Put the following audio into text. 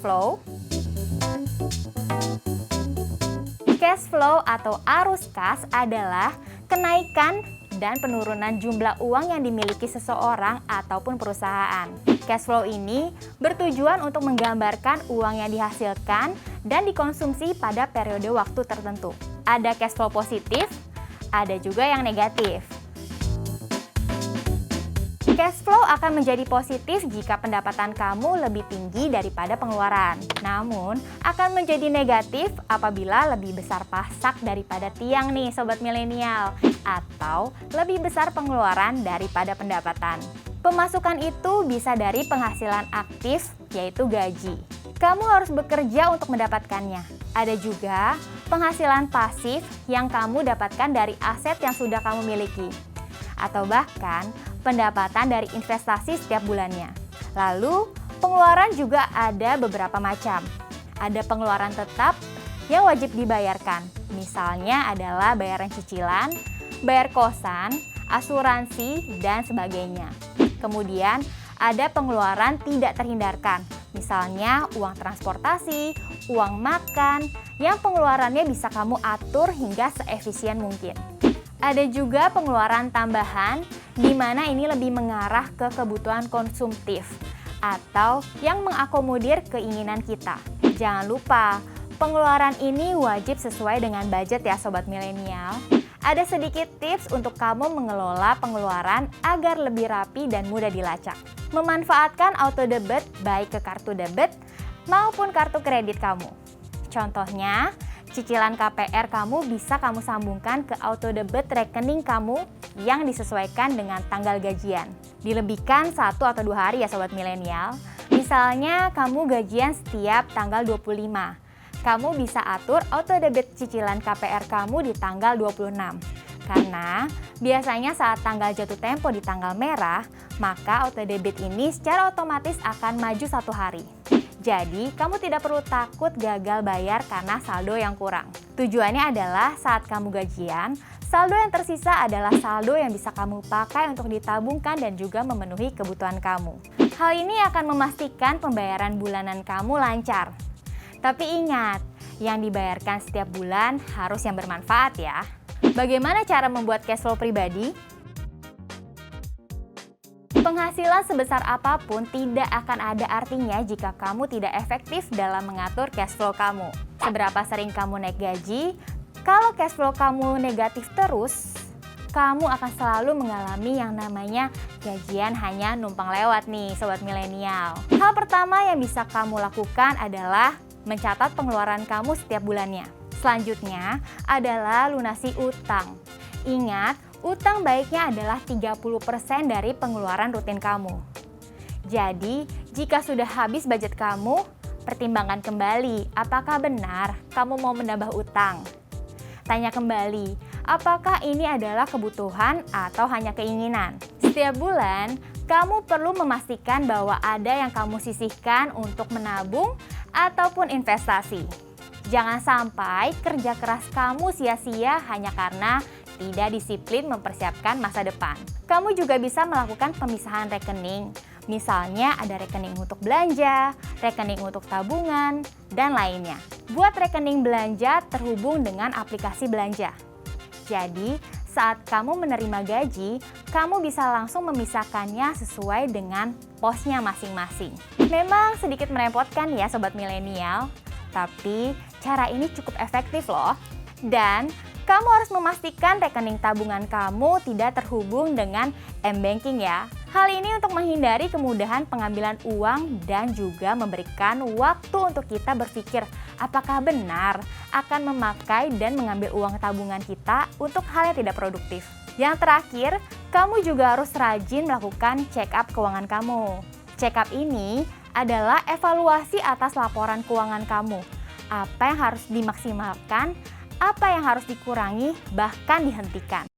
flow? Cash flow atau arus kas adalah kenaikan dan penurunan jumlah uang yang dimiliki seseorang ataupun perusahaan. Cash flow ini bertujuan untuk menggambarkan uang yang dihasilkan dan dikonsumsi pada periode waktu tertentu. Ada cash flow positif, ada juga yang negatif. Cash flow akan menjadi positif jika pendapatan kamu lebih tinggi daripada pengeluaran. Namun, akan menjadi negatif apabila lebih besar pasak daripada tiang nih sobat milenial, atau lebih besar pengeluaran daripada pendapatan. Pemasukan itu bisa dari penghasilan aktif, yaitu gaji. Kamu harus bekerja untuk mendapatkannya. Ada juga penghasilan pasif yang kamu dapatkan dari aset yang sudah kamu miliki, atau bahkan pendapatan dari investasi setiap bulannya. Lalu, pengeluaran juga ada beberapa macam. Ada pengeluaran tetap yang wajib dibayarkan. Misalnya adalah bayaran cicilan, bayar kosan, asuransi, dan sebagainya. Kemudian, ada pengeluaran tidak terhindarkan. Misalnya uang transportasi, uang makan, yang pengeluarannya bisa kamu atur hingga seefisien mungkin. Ada juga pengeluaran tambahan, di mana ini lebih mengarah ke kebutuhan konsumtif atau yang mengakomodir keinginan kita. Jangan lupa, pengeluaran ini wajib sesuai dengan budget ya sobat milenial. Ada sedikit tips untuk kamu mengelola pengeluaran agar lebih rapi dan mudah dilacak. Memanfaatkan auto debit baik ke kartu debit maupun kartu kredit kamu. Contohnya, cicilan KPR kamu bisa kamu sambungkan ke auto debit rekening kamu yang disesuaikan dengan tanggal gajian. Dilebihkan 1 atau 2 hari ya sobat milenial. Misalnya kamu gajian setiap tanggal 25. Kamu bisa atur auto debit cicilan KPR kamu di tanggal 26. Karena biasanya saat tanggal jatuh tempo di tanggal merah, maka auto debit ini secara otomatis akan maju 1 hari. Jadi, kamu tidak perlu takut gagal bayar karena saldo yang kurang. Tujuannya adalah saat kamu gajian, saldo yang tersisa adalah saldo yang bisa kamu pakai untuk ditabungkan dan juga memenuhi kebutuhan kamu. Hal ini akan memastikan pembayaran bulanan kamu lancar. Tapi ingat, yang dibayarkan setiap bulan harus yang bermanfaat ya. Bagaimana cara membuat cash flow pribadi? Penghasilan sebesar apapun tidak akan ada artinya jika kamu tidak efektif dalam mengatur cash flow kamu. Seberapa sering kamu naik gaji, kalau cash flow kamu negatif terus, kamu akan selalu mengalami yang namanya gajian hanya numpang lewat nih sobat milenial. Hal pertama yang bisa kamu lakukan adalah mencatat pengeluaran kamu setiap bulannya. Selanjutnya adalah lunasi utang. Ingat, utang baiknya adalah 30% dari pengeluaran rutin kamu. Jadi, jika sudah habis budget kamu, pertimbangkan kembali apakah benar kamu mau menambah utang. Tanya kembali, apakah ini adalah kebutuhan atau hanya keinginan. Setiap bulan, kamu perlu memastikan bahwa ada yang kamu sisihkan untuk menabung ataupun investasi. Jangan sampai kerja keras kamu sia-sia hanya karena tidak disiplin mempersiapkan masa depan. Kamu juga bisa melakukan pemisahan rekening. Misalnya ada rekening untuk belanja, rekening untuk tabungan, dan lainnya. Buat rekening belanja terhubung dengan aplikasi belanja. Jadi, saat kamu menerima gaji, kamu bisa langsung memisahkannya sesuai dengan posnya masing-masing. Memang sedikit merepotkan ya sobat milenial, tapi cara ini cukup efektif loh. Dan kamu harus memastikan rekening tabungan kamu tidak terhubung dengan m-banking ya. Hal ini untuk menghindari kemudahan pengambilan uang dan juga memberikan waktu untuk kita berpikir apakah benar akan memakai dan mengambil uang tabungan kita untuk hal yang tidak produktif. Yang terakhir, kamu juga harus rajin melakukan check up keuangan kamu. Check up ini adalah evaluasi atas laporan keuangan kamu. Apa yang harus dimaksimalkan, apa yang harus dikurangi, bahkan dihentikan.